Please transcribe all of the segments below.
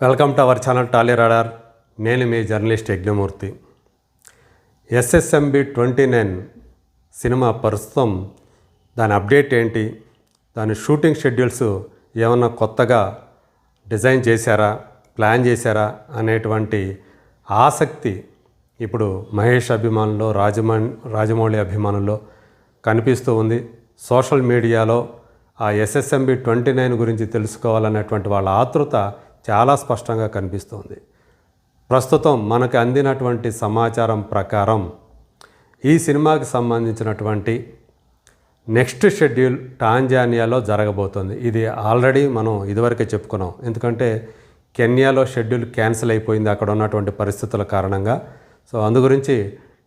Welcome to our channel Tally radar. నేను మీ journalist Yagnamurthy. SSMB 29 cinema ప్రస్తుతం దాని అప్డేట్ ఏంటి, దాని షూటింగ్ షెడ్యూల్స్ ఏమన్నా కొత్తగా డిజైన్ చేశారా, ప్లాన్ చేశారా అనేటువంటి ఆసక్తి ఇప్పుడు మహేష్ అభిమానుల్లో, రాజమౌళి అభిమానుల్లో కనిపిస్తూ ఉంది. సోషల్ మీడియాలో ఆ ఎస్ఎస్ఎంబి 29 గురించి తెలుసుకోవాలనేటువంటి వాళ్ళ ఆతృత చాలా స్పష్టంగా కనిపిస్తుంది. ప్రస్తుతం మనకు అందినటువంటి సమాచారం ప్రకారం ఈ సినిమాకి సంబంధించినటువంటి నెక్స్ట్ షెడ్యూల్ టాంజానియాలో జరగబోతుంది. ఇది ఆల్రెడీ మనం ఇదివరకే చెప్పుకున్నాం. ఎందుకంటే కెన్యాలో షెడ్యూల్ క్యాన్సిల్ అయిపోయింది అక్కడ ఉన్నటువంటి పరిస్థితుల కారణంగా. సో అందు గురించి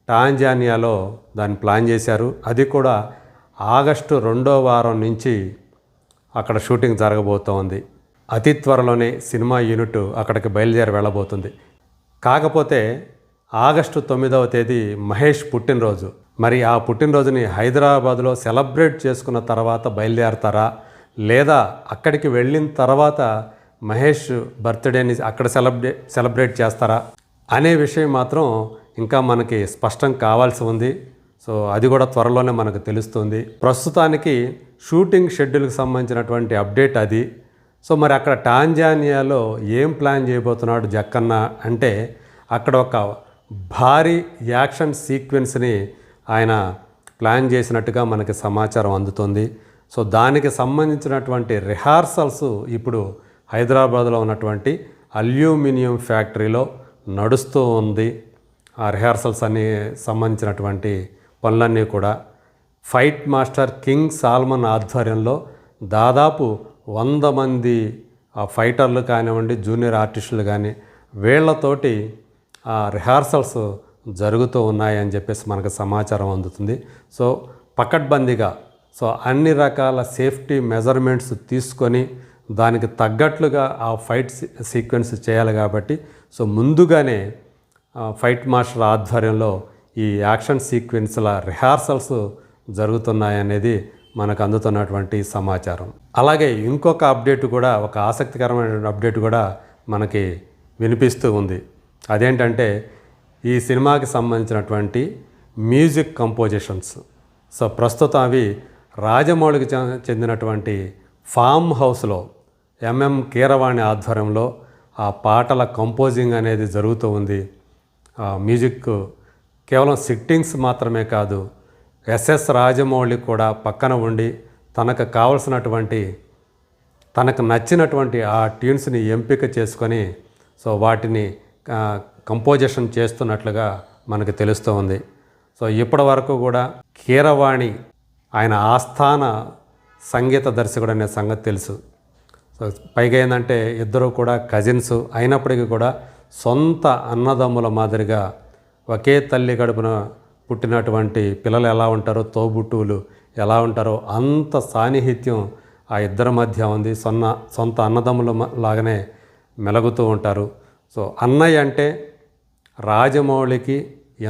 టాంజానియాలో దాన్ని ప్లాన్ చేశారు. అది కూడా ఆగస్టు 2వ వారం నుంచి అక్కడ షూటింగ్ జరగబోతోంది. అతి త్వరలోనే సినిమా యూనిట్ అక్కడికి బయలుదేరి వెళ్ళబోతుంది. కాకపోతే ఆగస్టు 9వ తేదీ మహేష్ పుట్టినరోజు. మరి ఆ పుట్టినరోజుని హైదరాబాద్లో సెలబ్రేట్ చేసుకున్న తర్వాత బయలుదేరతారా, లేదా అక్కడికి వెళ్ళిన తర్వాత మహేష్ బర్త్డేని అక్కడ సెలబ్రేట్ చేస్తారా అనే విషయం మాత్రం ఇంకా మనకి స్పష్టం కావాల్సి ఉంది. సో అది కూడా త్వరలోనే మనకు తెలుస్తుంది. ప్రస్తుతానికి షూటింగ్ షెడ్యూల్కి సంబంధించినటువంటి అప్డేట్ అది. సో మరి అక్కడ టాంజానియాలో ఏం ప్లాన్ చేయబోతున్నాడు జక్కన్న అంటే, అక్కడ ఒక భారీ యాక్షన్ సీక్వెన్స్ని ఆయన ప్లాన్ చేసినట్టుగా మనకి సమాచారం అందుతుంది. సో దానికి సంబంధించినటువంటి రిహార్సల్స్ ఇప్పుడు హైదరాబాద్లో ఉన్నటువంటి అల్యూమినియం ఫ్యాక్టరీలో నడుస్తూ ఉంది. ఆ రిహార్సల్స్ అన్ని సంబంధించినటువంటి పనులన్నీ కూడా ఫైట్ మాస్టర్ కింగ్ సాల్మన్ ఆధ్వర్యంలో దాదాపు 100 మంది ఫైటర్లు కానివ్వండి, జూనియర్ ఆర్టిస్టులు కానీ వీళ్ళతోటి ఆ రిహార్సల్స్ జరుగుతూ ఉన్నాయని చెప్పేసి మనకు సమాచారం అందుతుంది. సో పకడ్బందీగా అన్ని రకాల సేఫ్టీ మెజర్మెంట్స్ తీసుకొని దానికి తగ్గట్లుగా ఆ ఫైట్ సీక్వెన్స్ చేయాలి కాబట్టి ముందుగానే ఫైట్ మాస్టర్ ఆధ్వర్యంలో ఈ యాక్షన్ సీక్వెన్స్ల రిహార్సల్స్ జరుగుతున్నాయనేది మనకు అందుతున్నటువంటి సమాచారం. అలాగే ఇంకొక అప్డేట్ కూడా, ఒక ఆసక్తికరమైన అప్డేట్ కూడా మనకి వినిపిస్తూ ఉంది. అదేంటంటే ఈ సినిమాకి సంబంధించినటువంటి మ్యూజిక్ కంపోజిషన్స్. సో ప్రస్తుతం అవి రాజమౌళికి చెందినటువంటి ఫామ్ హౌస్లో ఎంఎం కీరవాణి ఆధ్వర్యంలో ఆ పాటల కంపోజింగ్ అనేది జరుగుతూ ఉంది. మ్యూజిక్ కేవలం సిట్టింగ్స్ మాత్రమే కాదు, ఎస్ఎస్ రాజమౌళి కూడా పక్కన ఉండి తనకు కావలసినటువంటి, తనకు నచ్చినటువంటి ఆ ట్యూన్స్ని ఎంపిక చేసుకొని వాటిని కంపోజిషన్ చేస్తున్నట్లుగా మనకు తెలుస్తూ ఉంది. ఇప్పటి వరకు కూడా కీరవాణి ఆయన ఆస్థాన సంగీత దర్శకుడు అనే సంగతి తెలుసు. పైగా ఏంటంటే ఇద్దరు కూడా కజిన్స్ అయినప్పటికీ కూడా సొంత అన్నదమ్ముల మాదిరిగా ఒకే తల్లి కడుపున పుట్టినటువంటి పిల్లలు ఎలా ఉంటారో, తోబుట్టువులు ఎలా ఉంటారో అంత సాన్నిహిత్యం ఆ ఇద్దరి మధ్య ఉంది. సొంత అన్నదమ్ముల లాగానే మెలుగుతూ ఉంటారు. అన్నయ్య అంటే రాజమౌళికి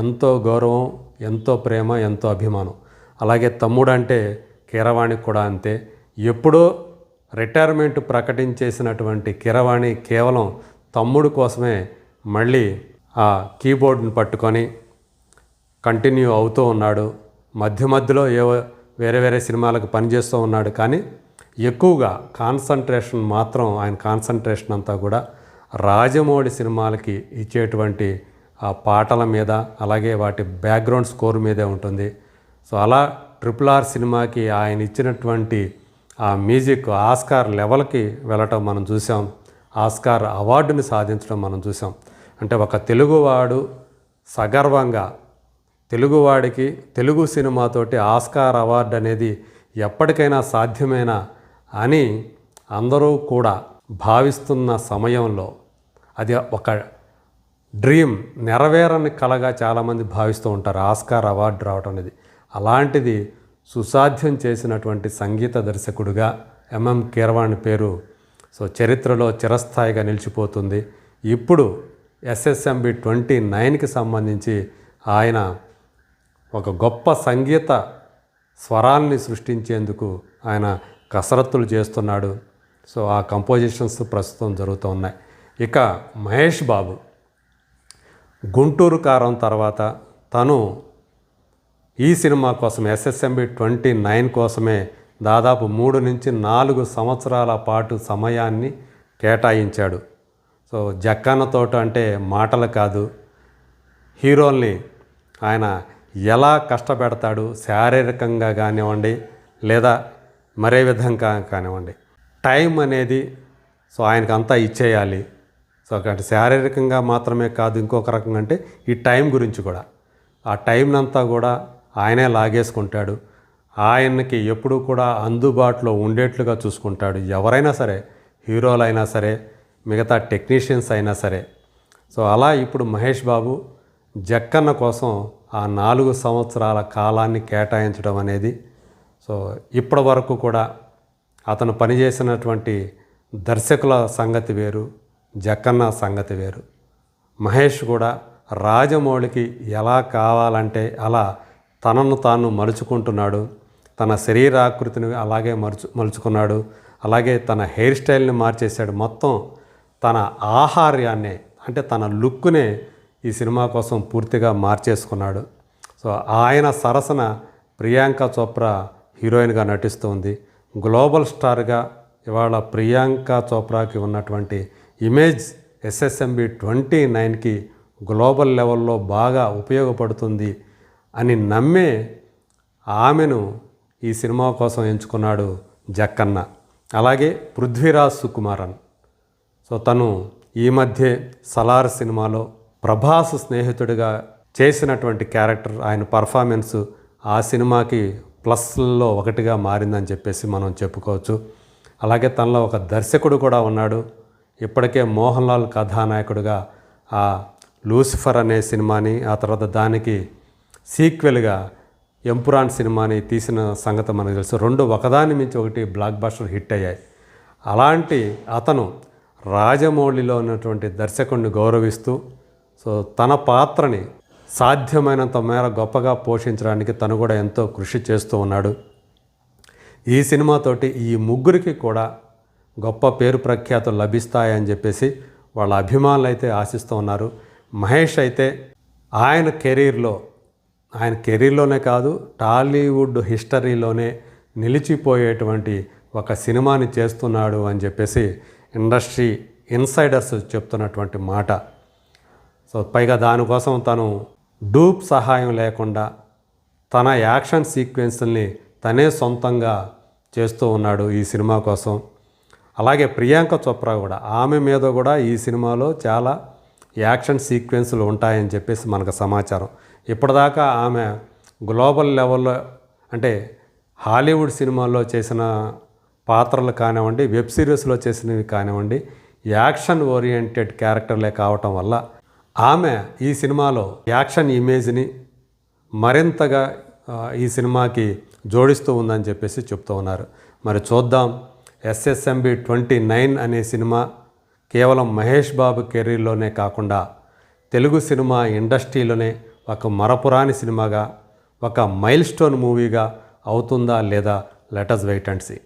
ఎంతో గౌరవం, ఎంతో ప్రేమ, ఎంతో అభిమానం. అలాగే తమ్ముడు అంటే కీరవాణికి కూడా అంతే. ఎప్పుడో రిటైర్మెంట్ ప్రకటించేసినటువంటి కీరవాణి కేవలం తమ్ముడు కోసమే మళ్ళీ ఆ కీబోర్డ్ని పట్టుకొని కంటిన్యూ అవుతూ ఉన్నాడు. మధ్య మధ్యలో వేరే వేరే సినిమాలకు పనిచేస్తూ ఉన్నాడు. కానీ ఎక్కువగా ఆయన కాన్సన్ట్రేషన్ అంతా కూడా రాజమౌళి సినిమాలకి ఇచ్చేటువంటి ఆ పాటల మీద, అలాగే వాటి బ్యాక్గ్రౌండ్ స్కోర్ మీదే ఉంటుంది. అలా RRR సినిమాకి ఆయన ఇచ్చినటువంటి ఆ మ్యూజిక్ ఆస్కార్ లెవెల్కి వెళ్ళటం మనం చూసాం. ఆస్కార్ అవార్డుని సాధించడం మనం చూసాం. అంటే ఒక తెలుగువాడు సగర్వంగా, తెలుగువాడికి తెలుగు సినిమాతోటి ఆస్కార్ అవార్డు అనేది ఎప్పటికైనా సాధ్యమేనా అని అందరూ కూడా భావిస్తున్న సమయంలో అది ఒక డ్రీమ్, నెరవేరని కలగా చాలామంది భావిస్తూ ఉంటారు ఆస్కార్ అవార్డు రావడం అనేది. అలాంటిది సుసాధ్యం చేసినటువంటి సంగీత దర్శకుడిగా ఎంఎం కీరవాణి పేరు చరిత్రలో చిరస్థాయిగా నిలిచిపోతుంది. ఇప్పుడు ఎస్ఎస్ఎంబి 29కి సంబంధించి ఆయన ఒక గొప్ప సంగీత స్వరాల్ని సృష్టించేందుకు ఆయన కసరత్తులు చేస్తున్నాడు. ఆ కంపోజిషన్స్ ప్రస్తుతం జరుగుతూ ఉన్నాయి. ఇక మహేష్ బాబు గుంటూరు కారం తర్వాత తను ఈ సినిమా కోసం SSMB 29 కోసమే దాదాపు 3 నుంచి 4 సంవత్సరాల పాటు సమయాన్ని కేటాయించాడు. సో జక్కన్న తోట అంటే మాటలు కాదు, హీరోల్ని ఆయన ఎలా కష్టపెడతాడు శారీరకంగా కానివ్వండి లేదా మరే విధంగా కానివ్వండి, టైం అనేది సో ఆయనకు అంతా ఇచ్చేయాలి. సో అటు శారీరకంగా మాత్రమే కాదు, ఇంకొక రకంగా అంటే ఈ టైం గురించి కూడా, ఆ టైంనంతా కూడా ఆయనే లాగేసుకుంటాడు. ఆయనకి ఎప్పుడూ కూడా అందుబాటులో ఉండేట్లుగా చూసుకుంటాడు. ఎవరైనా సరే, హీరోలైనా సరే, మిగతా టెక్నీషియన్స్ అయినా సరే. సో అలా ఇప్పుడు మహేష్ బాబు జక్కన్న కోసం ఆ 4 సంవత్సరాల కాలాన్ని కేటాయించడం అనేది, సో ఇప్పటి వరకు కూడా అతను పనిచేసినటువంటి దర్శకుల సంగతి వేరు, జక్కన్న సంగతి వేరు. మహేష్ కూడా రాజమౌళికి ఎలా కావాలంటే అలా తనను తాను మలుచుకుంటున్నాడు. తన శరీరాకృతిని అలాగే మలుచుకున్నాడు. అలాగే తన హెయిర్ స్టైల్ని మార్చేశాడు. మొత్తం తన ఆహార్యాన్నే, అంటే తన లుక్నే ఈ సినిమా కోసం పూర్తిగా మార్చేసుకున్నాడు. సో ఆయన సరసన ప్రియాంక చోప్రా హీరోయిన్గా నటిస్తుంది. గ్లోబల్ స్టార్గా ఇవాళ ప్రియాంక చోప్రాకి ఉన్నటువంటి ఇమేజ్ SSMB 29కి గ్లోబల్ లెవెల్లో బాగా ఉపయోగపడుతుంది అని నమ్మే ఆమెను ఈ సినిమా కోసం ఎంచుకున్నాడు జక్కన్న. అలాగే పృథ్వీరాజ్ సుకుమారన్, సో తను ఈ మధ్య సలార్ సినిమాలో ప్రభాస్ స్నేహితుడిగా చేసినటువంటి క్యారెక్టర్, ఆయన పర్ఫార్మెన్స్ ఆ సినిమాకి ప్లస్లో ఒకటిగా మారిందని చెప్పేసి మనం చెప్పుకోవచ్చు. అలాగే తనలో ఒక దర్శకుడు కూడా ఉన్నాడు. ఇప్పటికే మోహన్ లాల్ కథానాయకుడిగా ఆ లూసిఫర్ అనే సినిమాని, ఆ తర్వాత దానికి సీక్వెల్గా ఎంపురాన్ సినిమాని తీసిన సంగతి మనకు తెలుసు. 2 ఒకదాని మించి ఒకటి బ్లాక్ బస్టర్ హిట్ అయ్యాయి. అలాంటి అతను రాజమౌళిలో ఉన్నటువంటి దర్శకుడిని గౌరవిస్తూ, సో తన పాత్రని సాధ్యమైనంత మేర గొప్పగా పోషించడానికి తను కూడా ఎంతో కృషి చేస్తూ ఉన్నాడు. ఈ సినిమాతోటి ఈ ముగ్గురికి కూడా గొప్ప పేరు ప్రఖ్యాతులు లభిస్తాయని చెప్పేసి వాళ్ళ అభిమానులు అయితే ఆశిస్తూ ఉన్నారు. మహేష్ అయితే ఆయన కెరీర్లోనే కాదు, టాలీవుడ్ హిస్టరీలోనే నిలిచిపోయేటువంటి ఒక సినిమాని చేస్తున్నాడు అని చెప్పేసి ఇండస్ట్రీ ఇన్సైడర్స్ చెప్తున్నటువంటి మాట. సో పైగా దానికోసం తను డూప్ సహాయం లేకుండా తన యాక్షన్ సీక్వెన్స్ని తనే సొంతంగా చేస్తూ ఉన్నాడు ఈ సినిమా కోసం. అలాగే ప్రియాంక చోప్రా కూడా, ఆమె మీద కూడా ఈ సినిమాలో చాలా యాక్షన్ సీక్వెన్స్లు ఉంటాయని చెప్పేసి మనకు సమాచారం. ఇప్పటిదాకా ఆమె గ్లోబల్ లెవెల్లో, అంటే హాలీవుడ్ సినిమాల్లో చేసిన పాత్రలు కానివ్వండి, వెబ్ సిరీస్లో చేసినవి కానివ్వండి, యాక్షన్ ఓరియంటెడ్ క్యారెక్టర్లే కావటం వల్ల ఆమె ఈ సినిమాలో యాక్షన్ ఇమేజ్ని మరింతగా ఈ సినిమాకి జోడిస్తూ ఉందని చెప్పేసి చెప్తూ ఉన్నారు. మరి చూద్దాం, SSMB 29 అనే సినిమా కేవలం మహేష్ బాబు కెరీర్లోనే కాకుండా తెలుగు సినిమా ఇండస్ట్రీలోనే ఒక మరపురాని సినిమాగా, ఒక మైల్ స్టోన్ మూవీగా అవుతుందా లేదా, let us wait and see.